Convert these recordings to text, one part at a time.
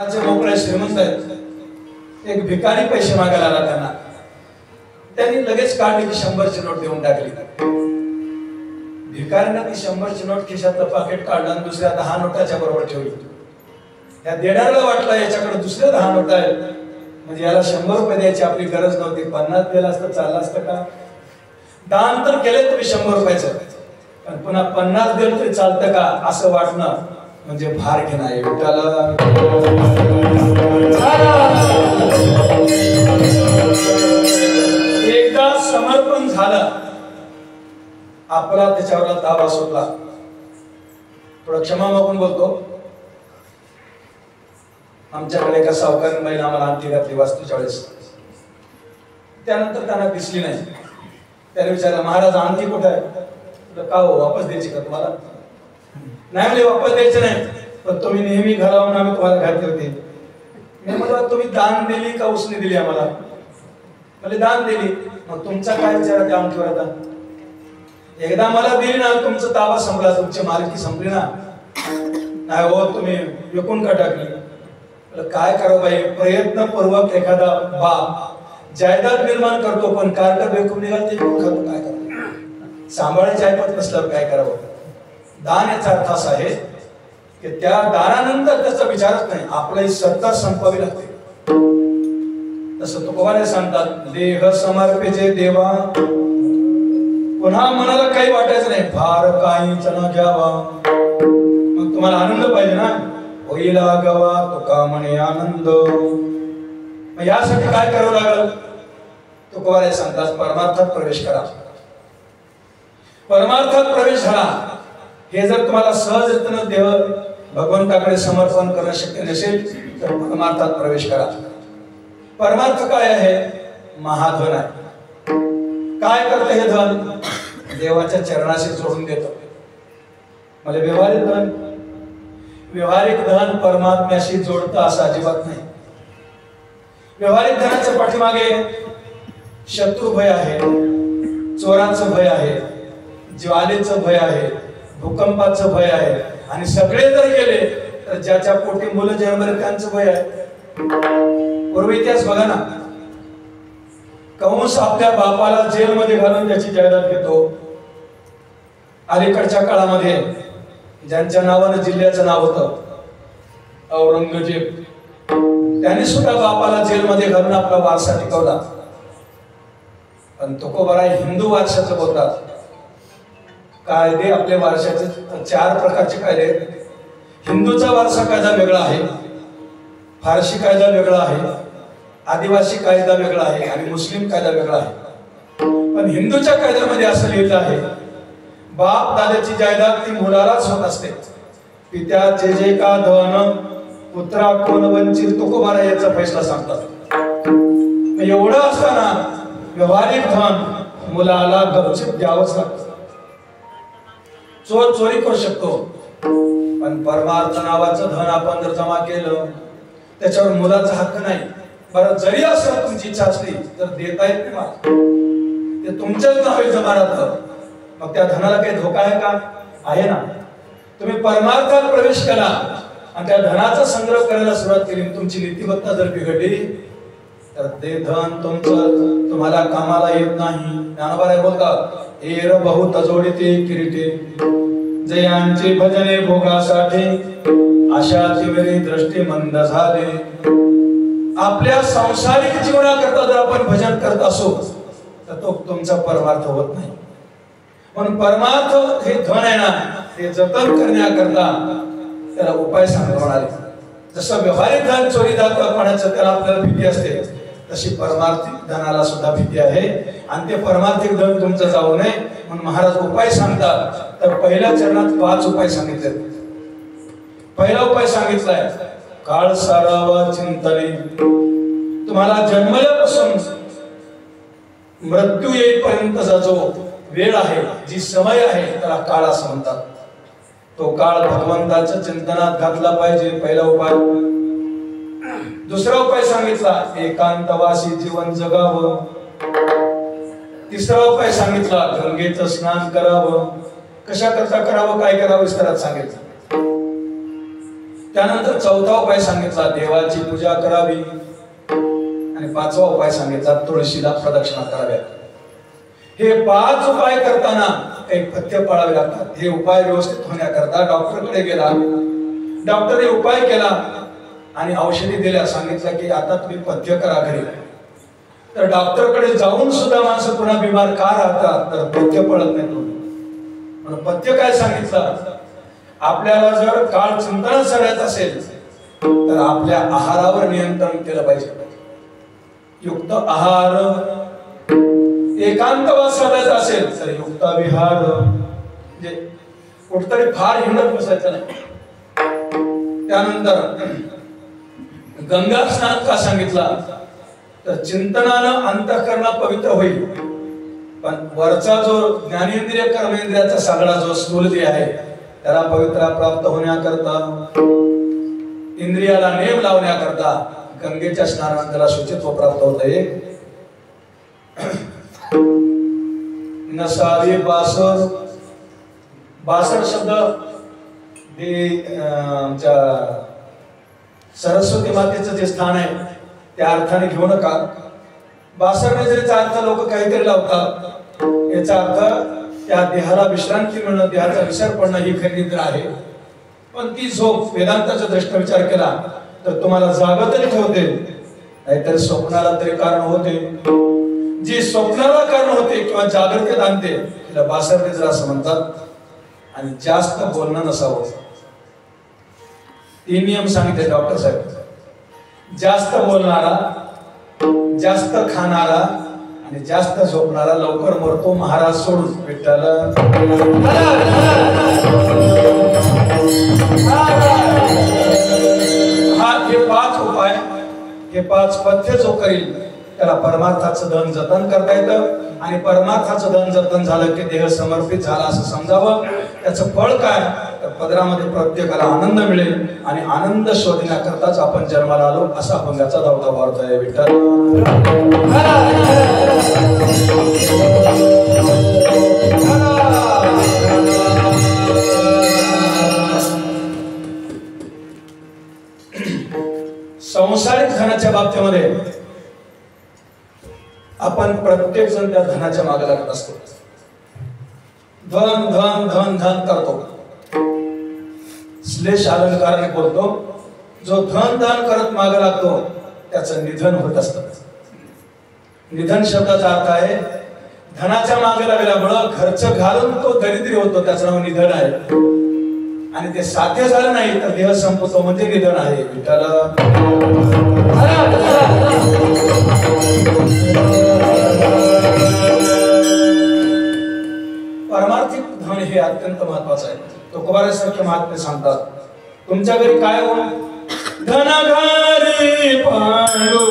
मोकळे श्रीमंत आहेत, एक भिकारी पैसे मागायला आला त्यांना, त्यांनी लगेच काढली की 100ची नोट देऊन टाकली. भिकाऱ्याने ती 100ची नोट खिशातलं पाकिट काढलं आणि दुसऱ्या 10 नोटाच्या बरोबर ठेवली. त्या देणाऱ्याला वाटलं याच्याकडे दुसऱ्या 10 नोटा आहेत, म्हणजे याला 100 रुपये द्यायची आपली गरज नव्हती, 50 दिला असतं चाललं असतं का. दान तर केले तुम्ही 100 रुपयाचं, पण पुन्हा 50 दिलं तरी चालतं का असं वाटणं म्हणजे भार घेणं आहे. एकदा समर्पण झालं, आपला त्याच्यावर ताबा सुटला. थोडं क्षमा मागून बोलतो. आमच्याकडे एका सावकार महिला आम्हाला अंगठी घातली वास्तूच्या वेळेस. त्यानंतर त्यांना दिसली नाही. त्याने विचारलं, महाराज अंगठी कुठे आहे? का हो, वापस द्यायची का तुम्हाला? नाही म्हणजे वापस द्यायचं नाही, पण तुम्ही नेहमी घरावरून आम्ही तुम्हाला घातली होती. मी म्हटलं तुम्ही दान दिली का उसने दिली आम्हाला? म्हणजे दान दिली. मग तुमचा काय विचार आहे त्या अंगठीवर? आता एकदा मला दिली ना, तुमचा ताबा संपला, तुमची मालकी संपली ना. नाही हो, तुम्ही विकून का टाकली? काय करावं बाई, प्रयत्नपूर्वक एखादा बाप जायदाद निर्माण करतो, पण कार्ड बेकून निघाल ते खातो, काय करतो? सांभाळायची ऐपत नसल्यावर काय करावं? दान याचा अर्थ असा आहे की त्या दानानंतर त्याचा विचारच नाही, आपली सत्ता संपवावी लागते. तसं तुकोबाने सांगतात, देह समर्पेचे देवा, पुन्हा मनाला काही वाटायचं नाही, फार काहीच न घ्यावा. मग तुम्हाला आनंद पाहिजे ना, होईला गवा तुका म्हणे आनंद. मग यासाठी काय करावं लागल? तुकोबाने सांगतात, परमार्थात प्रवेश करा. परमार्थात प्रवेश झाला, हे जर तुम्हाला सहजतेनं देव भगवंताकडे समर्पण करणं शक्य नसेल तर परमार्थात प्रवेश करा. परमार्थ काय आहे? महाधन आहे. काय करते हे धन? देवाच्या चरणाशी जोडून देतो. म्हणजे व्यवहारिक धन परमात्म्याशी जोडतं असं अजिबात नाही. व्यवहारिक धनाच्या पाठीमागे शत्रू भय आहे, चोरांचं भय आहे, ज्वालेचं भय आहे, भूकंपाचं भय आहे, आणि सगळे जर गेले तर ज्याच्या पोटी मुलं जन्मले त्यांचं भय आहे. पूर्व इतिहास बघा ना, कंस आपल्या बापाला जेलमध्ये घालून त्याची जायदाद घेतो. अलीकडच्या काळामध्ये ज्यांच्या नावानं जिल्ह्याचं नाव होतं औरंगजेब, त्यांनी सुद्धा बापाला जेलमध्ये घालून आपला वारसा टिकवला. पण तुकोबाराय हिंदू वारशाचं बोलतात. कायदे आपले वारशाचे 4 प्रकारचे कायदे आहेत. हिंदूचा वारसा कायदा वेगळा आहे, फारसी कायदा वेगळा आहे, आदिवासी कायदा वेगळा आहे आणि मुस्लिम कायदा वेगळा आहे. पण हिंदूच्या कायद्यामध्ये असं लिहिलं आहे, बाप दादाची जायदाद ती मुलालाच होत असते. पित्या जे जे का धन पुत्रा कोण वंचित, तुकोबाराय याचा फैसला सांगतात. एवढं असताना व्यवहारिक धन मुलाला गपचिप द्यावंच लागतं. चोर चोरी करू शकतो, पण परमार्थ नावाचं धन आपण जर जमा केलं त्याच्यावर मुलाचा हक्क नाही. बरं, जरी असं तुमची इच्छा असली तर देता येत नाही मला, ते तुमच्याच नावे जमा राहतं. मग त्या धनाला काही धोका आहे का? आहे ना. तुम्ही परमार्थात प्रवेश केला आणि त्या धनाचा संग्रह करायला सुरुवात केली, तुमची नीतिमत्ता जर बिघडली तर ते धन तुमचं तुम्हाला कामाला येत नाही. ज्ञानोबा बोलतात, एर बहुत जोडिते किरीटे जयांचे भजने भोगासाठी अशा तिवरी दृष्टी मंद झाले. आपल्या सांसारिक जीवनाकरता जर आपण भजन करत असो तर तो तुमचा परमार्थ होत नाही. म्हणून परमार्थ हे धन आहे ना, ते जतन करण्याकरता त्याला उपाय सांगतो म्हणाले. जसं व्यवहारिक धन चोरी दाखवण्याचं त्याला आपल्याला भीती असते, तशी परमार्थिक धनाला सुद्धा भीती आहे. आणि ते परमार्थिक धन तुमचं जाऊ नये म्हणून महाराज उपाय सांगतात. तर पहिल्या चरणात 5 उपाय सांगितले. पहिला उपाय सांगितलाय, काळ सारावा चिंतने. तुम्हाला जन्मल्यापासून मृत्यू येईपर्यंतचा जो वेळ आहे, जी समय आहे, त्याला काळ असं म्हणतात. तो काळ भगवंताच्या चिंतनात घातला पाहिजे, पहिला उपाय. दुसरा उपाय सांगितला, एकांतवासी जीवन जगावं. तिसरा उपाय सांगितला, गंगेचं स्नान करावं. कशा करता करावं, काय करावं विस्तारात सांगितलं. त्यानंतर चौथा उपाय सांगितला देवाची पूजा करावी आणि पाचवा उपाय सांगितला तुळशीला प्रदक्षिणा कराव्या. हे 5 उपाय करताना एक पथ्य पाळावे लागतात. हे उपाय व्यवस्थित होण्याकरता डॉक्टरकडे गेला. डॉक्टरने उपाय केला आणि औषधी दिल्या. सांगितलं की आता तुम्ही पथ्य करा घरी. तर डॉक्टरकडे जाऊन सुद्धा माणसं पुन्हा बिमार का राहतात? तर पथ्य पळत नाही. म्हणून पथ्य काय सांगितलं? आपल्याला जर काळ चिंतन करायचं असेल तर आपल्या आहारावर नियंत्रण केलं पाहिजे. युक्त आहार, एकांतवास साधायचा असेल तर युक्त विहार, म्हणजे कुठतरी फार हिंडत बसायचं नाही. त्यानंतर गंगा स्नान का सांगितला? तर चिंतनानं अंतःकरण पवित्र होईल. पण वरचा जो ज्ञानेंद्रिय कर्मेंद्रियाचा सगळा जो स्थूलदेह आहे त्याला पवित्र प्राप्त होण्याकरता, इंद्रियाला नेम लावण्याकरता गंगेच्या स्नानाने त्याला शुचित्व प्राप्त होते. नसावी 62 शब्द हे आमच्या सरस्वती मातेचं जे स्थान आहे त्या अर्थाने घेऊ नका. 62 नजरेचा अर्थ लोक काहीतरी लावतात. याचा अर्थ त्या देहाला विश्रांती मिळणं, देहाचा विसर पडणं ही खरी निद्रा आहे. पण ती झोप वेदांताचा दृष्ट विचार केला तर तुम्हाला जागा तरी ठेवते, नाहीतर स्वप्नाला तरी कारण होते. जी स्वप्नाला कारण होते किंवा जागृतीत आणते तिला 62 निद्रा असं म्हणतात. आणि जास्त बोलणं नसावं. 3 नियम सांगितले डॉक्टर साहेब. जास्त बोलणारा, जास्त खाणारा आणि जास्त झोपणारा लवकर मरतो महाराज सोडून. विठ्ठल हा हे 5 उपाय, हे 5 पथ्य जो करील त्याला परमार्थाचं धन जतन करता येतं. आणि परमार्थाचं धन जतन झालं की देह समर्पित झाला असं समजावं. त्याचं फळ काय? तर पदरामध्ये प्रत्येकाला आनंद मिळेल आणि आनंद शोधण्याकरताच आपण जन्माला आलो असा अभंगाचा धावता भावार्थ आहे. विठ्ठल संसारिक धनाच्या बाबतीमध्ये आपण प्रत्येक जण त्या धनाच्या मागे लागत असतो. धन धन धन धन करतो. श्लेष अलंकाराने बोलतो, जो धन धन करत मागे लागतो त्याचं निधन होत असतं. निधन शब्दाचा अर्थ आहे धनाच्या मागे लागल्यामुळं खर्च घालून तो दरिद्री होतो, त्याचं नाव निधन आहे. आणि ते साध्य झालं नाही तर देह संपतो म्हणजे निधन आहे. विठ्ठल परमार्थिक धन हे अत्यंत महत्वाचं आहे. तुकोबारासारखे महात्मे सांगतात, तुमच्या घरी काय हो? धन घरी पांडू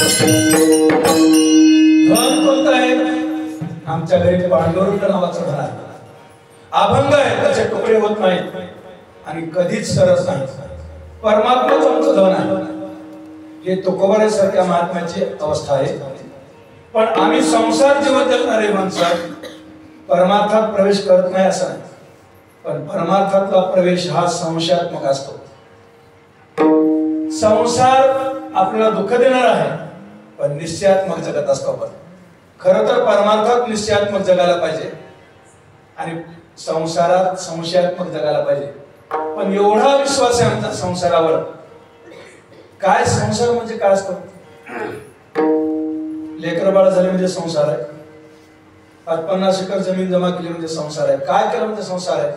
धन कोणतं आहे? आमच्या घरी पांडुरंग नावाचं धन आहे. अभंग आहे, त्याचे तुकडे होत नाहीत आणि कधीच सरस नाही. परमात्माच आमचं धन आहे. हे तुकोबारासारख्या महात्म्याची अवस्था आहे. पण आम्ही संसार जीवन जगणारे माणसं परमार्थात प्रवेश करत नाही असं नाही. पण परमार्थातला प्रवेश हा संशयात्मक असतो. संसार आपल्याला दुःख देणार आहे, पण निश्चयात्मक जगत असतो. आपण खरं तर परमार्थात निश्चयात्मक जगायला पाहिजे आणि संसारात संशयात्मक जगायला पाहिजे. पण एवढा विश्वास आहे आमचा संसारावर. काय संसार म्हणजे काय असतो? लेकर बाळ झाले म्हणजे संसार आहे. 50 एकर जमीन जमा केली म्हणजे संसार आहे. काय केलं म्हणजे संसार आहे?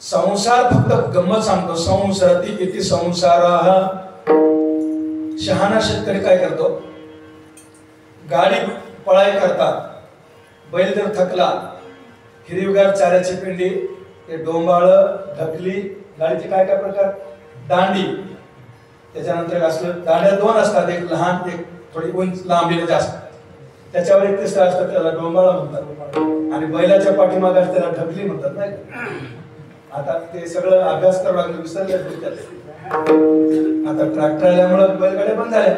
संसार फक्त गंमत सांगतो. संसारती किती संसाराः. शहाणा शेतकरी काय करतो? गाडी पळाई करतात. बैल जर थकला, हिरवीगार चाऱ्याची पिंडी, ते डोंबाळ, ढकली, गाडीचे काय काय प्रकार? दांडी, त्याच्यानंतर असलं दांड्या 2 असतात, एक लहान एक थोडी उंच लांबीने जास्त, त्याच्यावर एक तिसरा असतं, त्याला डोंबाळ म्हणतात. आणि बैलाच्या पाठीमागे त्याला ढकली म्हणतात नाही. आता ते सगळं अभ्यास करावं लागलं, विसरले. आता ट्रॅक्टर आल्यामुळे बैलगाड्या बंद झाल्या.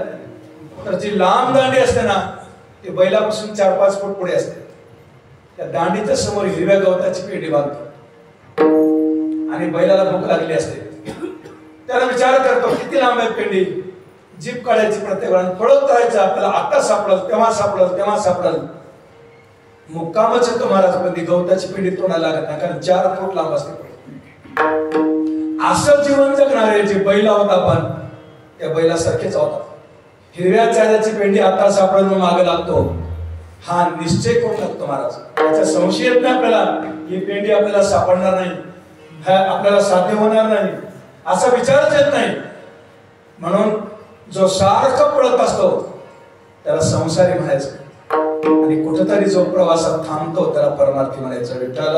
तर जी लांब दांडी असते ना, ते बैलापासून 4-5 फूट पुढे असते. त्या दांडीच्या समोर हिरव्या गवताची पेंडी बांधतो आणि बैलाला भूक लागली असते. त्याला विचार करतो किती लांब आहे पेंडी. जीप काढायची प्रत्येक वेळा, पळत राहायचं. आपल्याला आता सापडल, तेव्हा सापडल, तेव्हा सापडल. मुक्कामच येतो महाराज, पण ती गवताची पेंडी तोडायला लागत नाही, कारण 4 फूट लांब असते. असं जीवन जगणारे जे बैल आहोत आपण, त्या बैलासारखेच आहोत. हिरव्या चाऱ्याची पेंडी आता सापडून मागे लागतो, हा निश्चय करून लागतो महाराज. त्याचा संशय येत नाही आपल्याला, ही पेंडी आपल्याला सापडणार नाही, आपल्याला साध्य होणार नाही, असा विचारच येत नाही. म्हणून जो सारखा पळत असतो त्याला संसारी म्हणायचं, आणि कुठेतरी जो प्रवासात थांबतो त्याला परमार्थी म्हणायचं. विठ्ठल